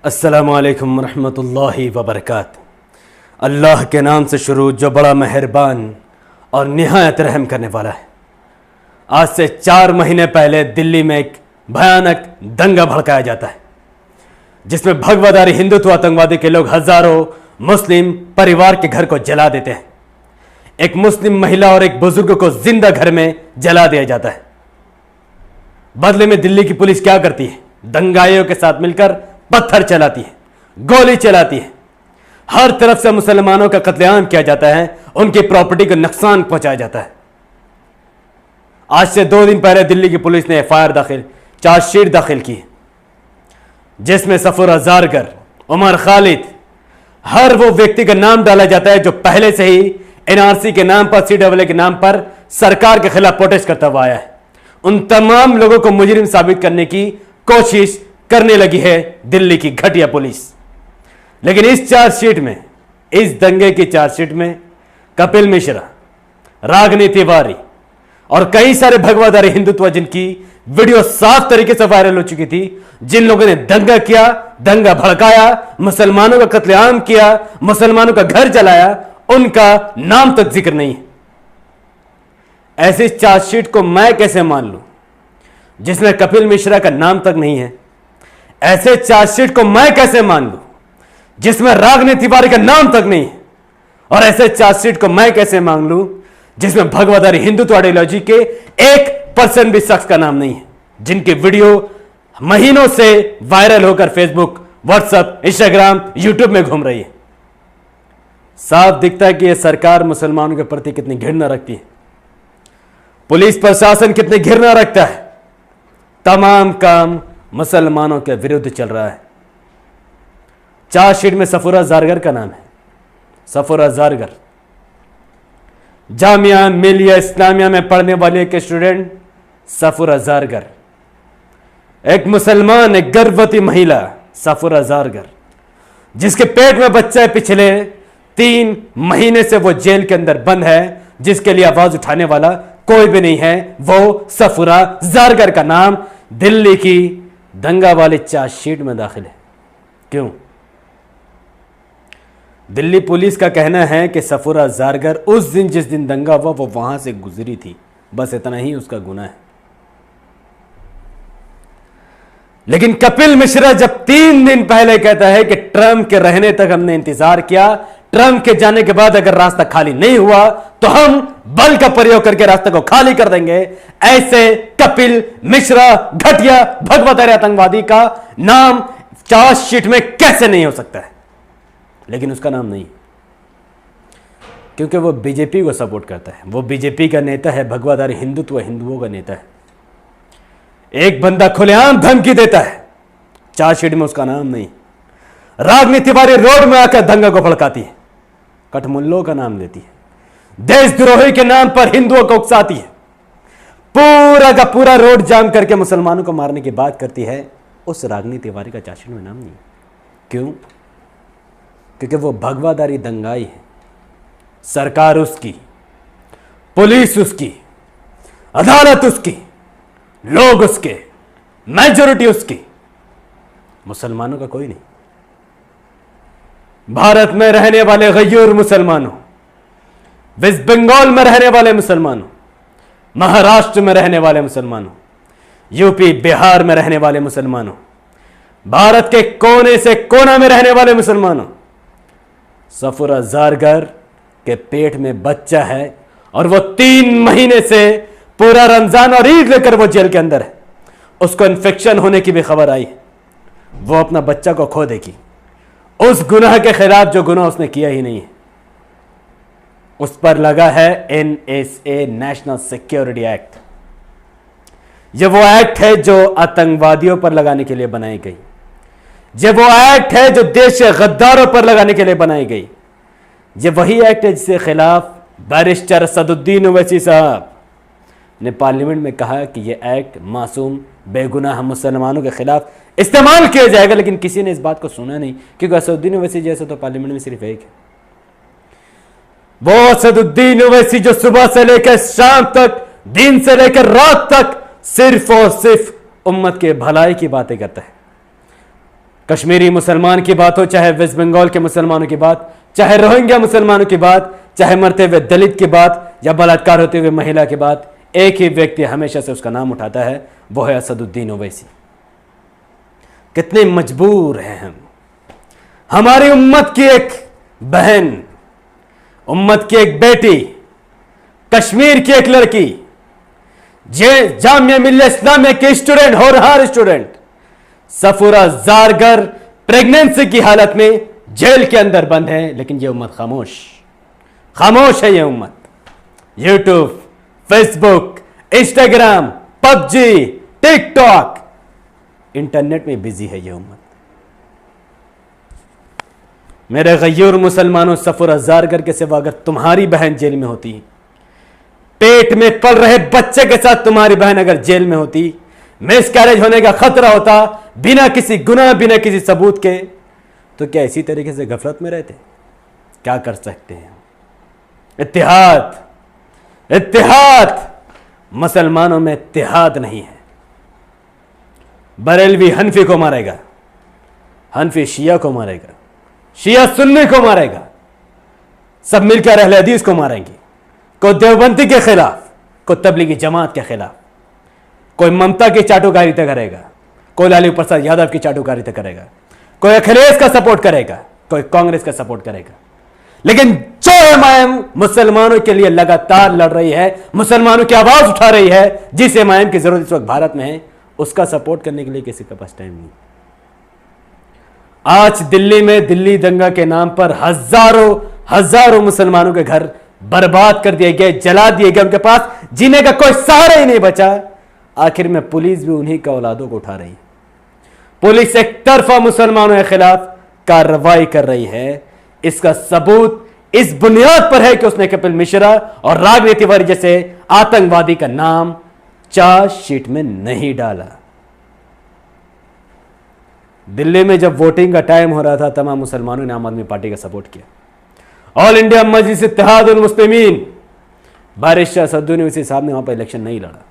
अस्सलामुअलैकुम रहमतुल्लाहि वबरकातुहू। अल्लाह के नाम से शुरू जो बड़ा मेहरबान और निहायत रहम करने वाला है। आज से 4 महीने पहले दिल्ली में एक भयानक दंगा भड़काया जाता है जिसमें भगवाधारी हिंदुत्व आतंकवादी के लोग हजारों मुस्लिम परिवार के घर को जला देते हैं। एक मुस्लिम महिला और एक बुजुर्ग को जिंदा घर में जला दिया जाता है। बदले में दिल्ली की पुलिस क्या करती है? दंगाइयों के साथ मिलकर पत्थर चलाती है, गोली चलाती है, हर तरफ से मुसलमानों का कत्लेआम किया जाता है, उनकी प्रॉपर्टी को नुकसान पहुंचाया जाता है। आज से 2 दिन पहले दिल्ली की पुलिस ने एफआईआर चार्जशीट दाखिल की जिसमें सफूरा जारगर, उमर खालिद, हर वो व्यक्ति का नाम डाला जाता है जो पहले से ही एनआरसी के नाम पर, CAA के नाम पर सरकार के खिलाफ प्रोटेस्ट करता हुआ आया है। उन तमाम लोगों को मुजरिम साबित करने की कोशिश करने लगी है दिल्ली की घटिया पुलिस। लेकिन इस चार्जशीट में, इस दंगे की चार्जशीट में कपिल मिश्रा, रागिनी तिवारी और कई सारे भगवाधारी हिंदुत्व जिनकी वीडियो साफ तरीके से वायरल हो चुकी थी, जिन लोगों ने दंगा किया, दंगा भड़काया, मुसलमानों का कत्लेआम किया, मुसलमानों का घर जलाया, उनका नाम तक जिक्र नहीं है। ऐसी चार्जशीट को मैं कैसे मान लूं जिसमें कपिल मिश्रा का नाम तक नहीं है? ऐसे चार्जशीट को मैं कैसे मान लूं जिसमें रागिनी तिवारी का नाम तक नहीं है? और ऐसे चार्जशीट को मैं कैसे मान लूं जिसमें भगवाधारी हिंदुत्व आइडियोलॉजी के 1% भी शख्स का नाम नहीं है, जिनकी वीडियो महीनों से वायरल होकर फेसबुक, व्हाट्सएप, इंस्टाग्राम, यूट्यूब में घूम रही है। साफ दिखता है कि यह सरकार मुसलमानों के प्रति कितनी घृणा रखती है, पुलिस प्रशासन कितनी घृणा रखता है। तमाम काम मुसलमानों के विरुद्ध चल रहा है। चार्जशीट में सफूरा जारगर का नाम है। सफूरा जारगर जामिया मिलिया इस्लामिया में पढ़ने वाली एक स्टूडेंट सफूरा जारगर, एक मुसलमान, एक गर्भवती महिला सफूरा जारगर, जिसके पेट में बच्चा है, पिछले 3 महीने से वो जेल के अंदर बंद है, जिसके लिए आवाज उठाने वाला कोई भी नहीं है। वो सफूरा जारगर का नाम दिल्ली की दंगा वाली चार्जशीट में दाखिल है। क्यों? दिल्ली पुलिस का कहना है कि सफूरा जारगर उस दिन, जिस दिन दंगा हुआ, वो वहां से गुजरी थी, बस इतना ही उसका गुनाह है। लेकिन कपिल मिश्रा जब 3 दिन पहले कहता है कि ट्रंप के रहने तक हमने इंतजार किया, ट्रंप के जाने के बाद अगर रास्ता खाली नहीं हुआ तो हम बल का प्रयोग करके रास्ते को खाली कर देंगे, ऐसे कपिल मिश्रा घटिया भगवाधारी आतंकवादी का नाम चार्जशीट में कैसे नहीं हो सकता है? लेकिन उसका नाम नहीं, क्योंकि वो बीजेपी को सपोर्ट करता है, वो बीजेपी का नेता है, भगवाधारी हिंदुत्व हिंदुओं का नेता है। एक बंदा खुलेआम धमकी देता है, चार्जशीट में उसका नाम नहीं। रागिनी तिवारी रोड में आकर दंगा को भड़काती है, कठमुल्लों का नाम लेती है, देशद्रोही के नाम पर हिंदुओं को उकसाती है, पूरा का पूरा रोड जाम करके मुसलमानों को मारने की बात करती है। उस रागिनी तिवारी का चार्जशीट में नाम नहीं। क्यों? क्योंकि वो भगवाधारी दंगाई है। सरकार उसकी, पुलिस उसकी, अदालत उसकी, लोग उसके, मेजॉरिटी उसकी, मुसलमानों का कोई नहीं। भारत में रहने वाले गयूर मुसलमानों, वेस्ट बंगाल में रहने वाले मुसलमानों, महाराष्ट्र में रहने वाले मुसलमानों, यूपी बिहार में रहने वाले मुसलमानों, भारत के कोने से कोना में रहने वाले मुसलमानों, सफूरा जारगर के पेट में बच्चा है और वो 3 महीने से पूरा रमजान और ईद लेकर वो जेल के अंदर है। उसको इन्फेक्शन होने की भी खबर आई, वो अपना बच्चा को खो देगी उस गुनाह के खिलाफ जो गुनाह उसने किया ही नहीं है। उस पर लगा है NSA, नेशनल सिक्योरिटी एक्ट। ये वो एक्ट है जो आतंकवादियों पर लगाने के लिए बनाई गई, ये वो एक्ट है जो देश के गद्दारों पर लगाने के लिए बनाई गई। ये वही एक्ट है जिसके खिलाफ बैरिस्टर असदुद्दीन ओवैसी साहब ने पार्लियामेंट में कहा कि यह एक्ट मासूम बेगुनाह मुसलमानों के खिलाफ इस्तेमाल किया जाएगा, लेकिन किसी ने इस बात को सुना नहीं, क्योंकि असदुद्दीन ओवैसी जैसा तो पार्लियामेंट में सिर्फ एक है, वो असदुद्दीन ओवैसी जो सुबह से लेकर शाम तक, दिन से लेकर रात तक सिर्फ और सिर्फ उम्मत के भलाई की बातें करता है। कश्मीरी मुसलमान की बात हो, चाहे वेस्ट बंगाल के मुसलमानों की बात, चाहे रोहिंग्या मुसलमानों की बात, चाहे मरते हुए दलित की बात या बलात्कार होते हुए महिला की बात, एक ही व्यक्ति हमेशा से उसका नाम उठाता है, वो है असदुद्दीन ओवैसी। कितने मजबूर हैं हम। हमारी उम्मत की एक बहन, उम्मत की एक बेटी, कश्मीर की एक लड़की, जामिया मिल्लिया इस्लामिया के स्टूडेंट, होनहार स्टूडेंट सफूरा जारगर प्रेगनेंसी की हालत में जेल के अंदर बंद है, लेकिन यह उम्मत खामोश खामोश है। यह उम्मत YouTube, Facebook, Instagram, PUBG, TikTok, internet में बिजी है यह उम्मत। मेरे गयूर मुसलमानों, सफूरा जारगर के सिवा अगर तुम्हारी बहन जेल में होती, पेट में पल रहे बच्चे के साथ तुम्हारी बहन अगर जेल में होती, मिसकैरेज होने का खतरा होता, बिना किसी गुनाह, बिना किसी सबूत के, तो क्या इसी तरीके से गफलत में रहते? क्या कर सकते हैं? इत्तेहाद, इत्तेहाद, मुसलमानों में इत्तेहाद नहीं है। बरेलवी हनफी को मारेगा, हनफी शिया को मारेगा, शिया सुन्नी को मारेगा, सब मिलकर अहले हदीस को मारेंगे। कोई देवबंदी के खिलाफ, कोई तबलीगी जमात के खिलाफ, कोई ममता की चाटुकारिता करेगा, कोई लालू प्रसाद यादव की चाटुकारिता करेगा, कोई अखिलेश का सपोर्ट करेगा, कोई कांग्रेस का सपोर्ट करेगा। लेकिन जो एमआईएम मुसलमानों के लिए लगातार लड़ रही है, मुसलमानों की आवाज उठा रही है, जिस एमआईएम की जरूरत इस वक्त भारत में है, उसका सपोर्ट करने के लिए किसी के पास टाइम नहीं। आज दिल्ली में दिल्ली दंगा के नाम पर हजारों हजारों मुसलमानों के घर बर्बाद कर दिए गए, जला दिए गए, उनके पास जीने का कोई सहारा ही नहीं बचा। आखिर में पुलिस भी उन्हीं का औलादों को उठा रही है। पुलिस एक तरफा मुसलमानों के खिलाफ कार्रवाई कर रही है। इसका सबूत इस बुनियाद पर है कि उसने कपिल मिश्रा और राघव तिवारी जैसे आतंकवादी का नाम चार्जशीट में नहीं डाला। दिल्ली में जब वोटिंग का टाइम हो रहा था, तमाम मुसलमानों ने आम आदमी पार्टी का सपोर्ट किया। ऑल इंडिया मजलिस इत्तेहादुल मुस्लिमीन बारिश असदुद्दीन ओवैसी साहब ने वहां पर इलेक्शन नहीं लड़ा,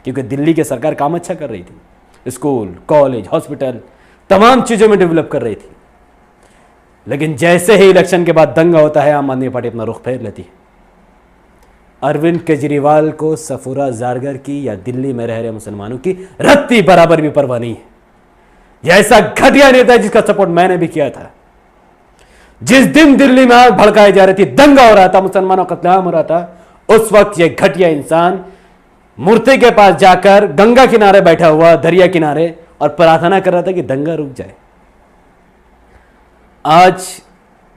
क्योंकि दिल्ली की सरकार काम अच्छा कर रही थी, स्कूल, कॉलेज, हॉस्पिटल, तमाम चीजों में डेवलप कर रही थी। लेकिन जैसे ही इलेक्शन के बाद दंगा होता है, आम आदमी पार्टी अपना रुख फेर लेती है। अरविंद केजरीवाल को सफूरा जारगर की या दिल्ली में रह रहे मुसलमानों की रत्ती बराबर भी परवाह नहीं है। यह ऐसा घटिया नेता है जिसका सपोर्ट मैंने भी किया था। जिस दिन दिल्ली में आग भड़काई जा रही थी, दंगा हो रहा था, मुसलमानों का कत्लेआम हो रहा था, उस वक्त यह घटिया इंसान मूर्ति के पास जाकर गंगा किनारे बैठा हुआ, दरिया किनारे, और प्रार्थना कर रहा था कि दंगा रुक जाए। आज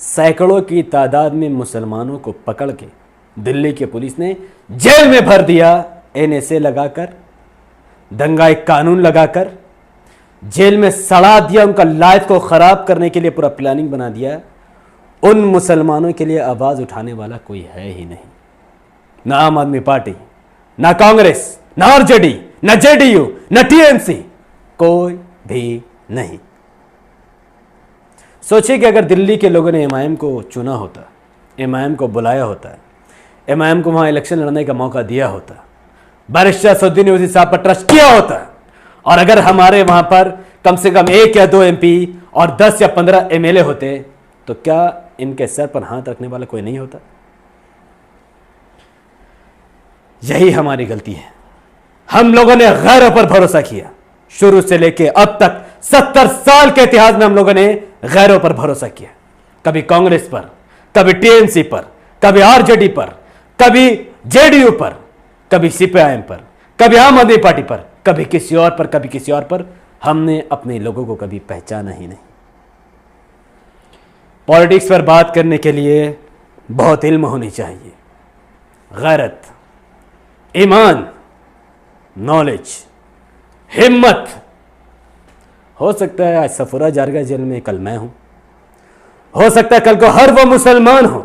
सैकड़ों की तादाद में मुसलमानों को पकड़ के दिल्ली की पुलिस ने जेल में भर दिया, एनएसए लगाकर, दंगा कानून लगाकर जेल में सड़ा दिया, उनका लाइफ को खराब करने के लिए पूरा प्लानिंग बना दिया। उन मुसलमानों के लिए आवाज उठाने वाला कोई है ही नहीं। ना आम आदमी पार्टी, ना कांग्रेस, ना आरजेडी, ना जेडीयू, ना टीएमसी, कोई भी नहीं। सोचिए कि अगर दिल्ली के लोगों ने एमआईएम को चुना होता, एमआईएम को बुलाया होता, एमआईएम को वहां इलेक्शन लड़ने का मौका दिया होता, बारिश असदुद्दीन ओवैसी साहब पर ट्रस्ट किया होता, और अगर हमारे वहां पर कम से कम 1 या 2 एमपी और 10 या 15 एमएलए होते, तो क्या इनके सर पर हाथ रखने वाला कोई नहीं होता? यही हमारी गलती है। हम लोगों ने गैरों पर भरोसा किया। शुरू से लेकर अब तक 70 साल के इतिहास में हम लोगों ने गैरों पर भरोसा किया। कभी कांग्रेस पर, कभी टीएमसी पर, कभी आरजेडी पर, कभी जेडीयू पर, कभी सीपीआईएम पर, कभी आम आदमी पार्टी पर, कभी किसी और पर, कभी किसी और पर। हमने अपने लोगों को कभी पहचाना ही नहीं। पॉलिटिक्स पर बात करने के लिए बहुत इल्म होनी चाहिए, गैरत, ईमान, नॉलेज, हिम्मत। हो सकता है आज सफूरा जारगर जेल में, कल मैं हूं। हो सकता है कल को हर वो मुसलमान हो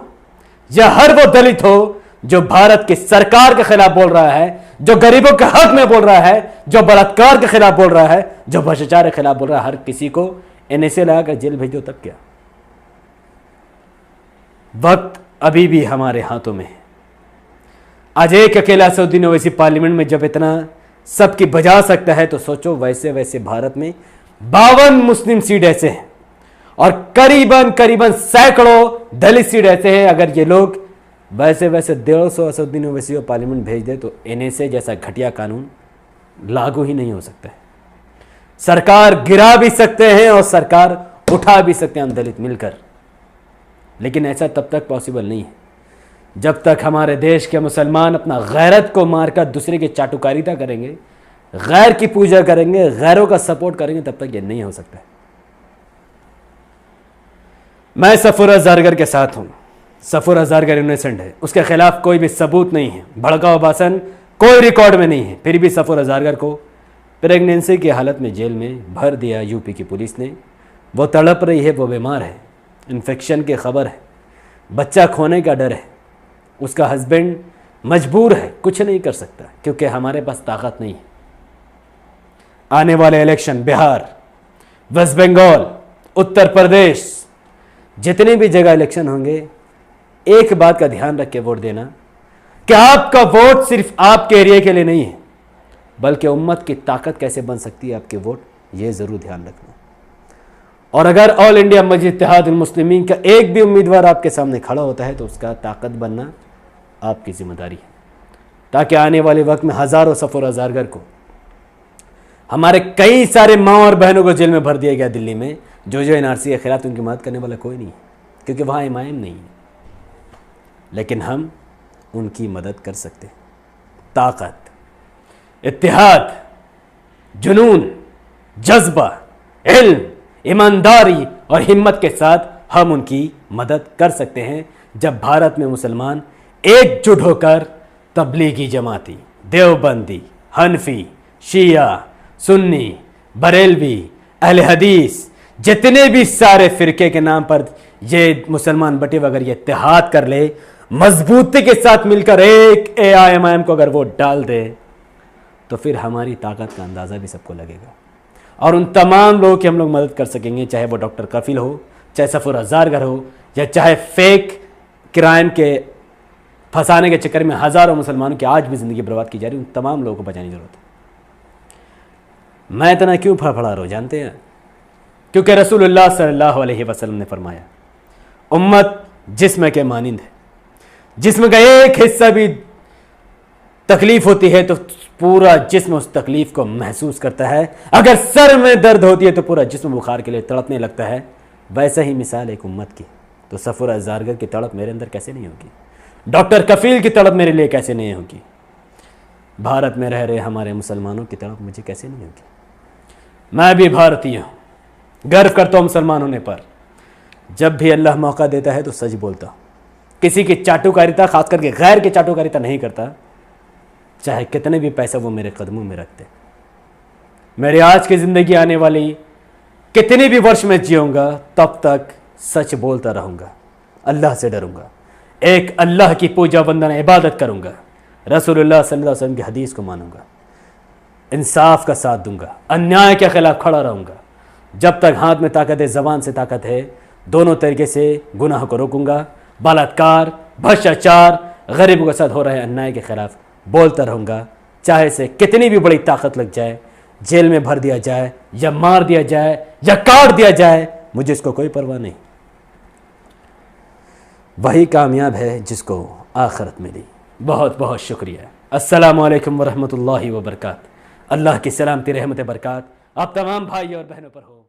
या हर वो दलित हो जो भारत की सरकार के खिलाफ बोल रहा है, जो गरीबों के हक में बोल रहा है, जो बलात्कार के खिलाफ बोल रहा है, जो भ्रष्टाचार के खिलाफ बोल रहा है। हर किसी को एनएसए लगाकर जेल भेजो तब क्या? वक्त अभी भी हमारे हाथों में है। आज एक अकेला असदुद्दीन ओवैसी पार्लियामेंट में जब इतना सबकी बजा सकता है, तो सोचो वैसे वैसे भारत में 52 मुस्लिम सीट ऐसे हैं और करीबन करीबन सैकड़ों दलित सीट ऐसे हैं। अगर ये लोग वैसे 150 असदुद्दीन ओवैसी को पार्लियामेंट भेज दे तो एनएसए जैसा घटिया कानून लागू ही नहीं हो सकता है। सरकार गिरा भी सकते हैं और सरकार उठा भी सकते हैं हम दलित मिलकर, लेकिन ऐसा तब तक पॉसिबल नहीं है जब तक हमारे देश के मुसलमान अपना गैरत को मारकर दूसरे की चाटुकारिता करेंगे, गैर की पूजा करेंगे, गैरों का सपोर्ट करेंगे, तब तक ये नहीं हो सकता है। मैं सफूर अज़हरगर के साथ हूं। सफूर अज़हरगर इनोसेंट है, उसके खिलाफ कोई भी सबूत नहीं है, भड़काऊ भाषण कोई रिकॉर्ड में नहीं है, फिर भी सफूर अज़हरगर को प्रेगनेंसी की हालत में जेल में भर दिया यूपी की पुलिस ने। वो तड़प रही है, वो बीमार है, इन्फेक्शन की खबर है, बच्चा खोने का डर है, उसका हस्बैंड मजबूर है, कुछ नहीं कर सकता क्योंकि हमारे पास ताकत नहीं है। आने वाले इलेक्शन बिहार, वेस्ट बंगाल, उत्तर प्रदेश, जितने भी जगह इलेक्शन होंगे, एक बात का ध्यान रख के वोट देना कि आपका वोट सिर्फ आपके एरिया के लिए नहीं है, बल्कि उम्मत की ताकत कैसे बन सकती है आपके वोट, ये जरूर ध्यान रखना। और अगर ऑल इंडिया मजलिस इत्तेहादुल मुस्लिमीन का एक भी उम्मीदवार आपके सामने खड़ा होता है तो उसका ताकत बनना आपकी जिम्मेदारी है, ताकि आने वाले वक्त में हजारों सफूर अज़हरगर को, हमारे कई सारे माँ और बहनों को जेल में भर दिया गया दिल्ली में, जो एनआरसी के खिलाफ उनकी मदद करने वाला कोई नहीं है क्योंकि वहाँ इमाम नहीं है, लेकिन हम उनकी मदद कर सकते हैं। ताकत, इत्तेहाद, जुनून, जज्बा, इल्म, ईमानदारी और हिम्मत के साथ हम उनकी मदद कर सकते हैं। जब भारत में मुसलमान एकजुट होकर तबलीगी जमाती, देवबंदी, हनफी, शिया, सुन्नी, बरेलवी, अहले हदीस, जितने भी सारे फिरके के नाम पर ये मुसलमान बटे अगर ये इत्तेहाद कर ले, मजबूती के साथ मिलकर एक एआईएमआईएम को अगर वोट डाल दे, तो फिर हमारी ताकत का अंदाज़ा भी सबको लगेगा और उन तमाम लोगों की हम लोग मदद कर सकेंगे, चाहे वो डॉक्टर कफील हो, चाहे सफूर अज़हरगर हो, या चाहे फेक क्राइम के फंसाने के चक्कर में हज़ारों मुसलमानों की आज भी ज़िंदगी बर्बाद की जा रही है, उन तमाम लोगों को बचाने की ज़रूरत है। मैं इतना क्यों फड़फड़ा रहा हूँ जानते हैं? क्योंकि रसूलुल्लाह सल्लल्लाहु अलैहि वसल्लम ने फरमाया, उम्मत जिस्म के मानिंद है, जिस्म का एक हिस्सा भी तकलीफ होती है तो पूरा जिस्म उस तकलीफ को महसूस करता है। अगर सर में दर्द होती है तो पूरा जिस्म बुखार के लिए तड़पने लगता है। वैसा ही मिसाल एक उम्मत की, तो सफूर अज़हरगर की तड़प मेरे अंदर कैसे नहीं होगी, डॉक्टर कफील की तड़प मेरे लिए कैसे नहीं होगी, भारत में रह रहे हमारे मुसलमानों की तड़प मुझे कैसे नहीं होगी। मैं भी भारतीय हूँ, गर्व करता हूँ मुसलमान होने पर। जब भी अल्लाह मौका देता है तो सच बोलता हूँ, किसी की चाटुकारिता, खास करके गैर की चाटुकारिता नहीं करता, चाहे कितने भी पैसे वो मेरे कदमों में रखते। मेरी आज की ज़िंदगी आने वाली कितने भी वर्ष में जीऊँगा, तब तक सच बोलता रहूँगा, अल्लाह से डरूँगा, एक अल्लाह की पूजा वंदना इबादत करूँगा, रसूलुल्लाह सल्लल्लाहु अलैहि वसल्लम की हदीस को मानूंगा, इंसाफ का साथ दूंगा, अन्याय के खिलाफ खड़ा रहूँगा। जब तक हाथ में ताकत है, ज़बान से ताकत है, दोनों तरीके से गुनाह को रोकूंगा, बलात्कार, भ्रष्टाचार, गरीबों के साथ हो रहे अन्याय के खिलाफ बोलता रहूँगा, चाहे से कितनी भी बड़ी ताकत लग जाए, जेल में भर दिया जाए या मार दिया जाए या काट दिया जाए, मुझे इसको कोई परवाह नहीं। वही कामयाब है जिसको आखिरत मिली। बहुत बहुत शुक्रिया। अस्सलामु अलैकुम वरहमतुल्लाहि वबरकात। अल्लाह की सलामती रहमत बरकात आप तमाम भाई और बहनों पर हो।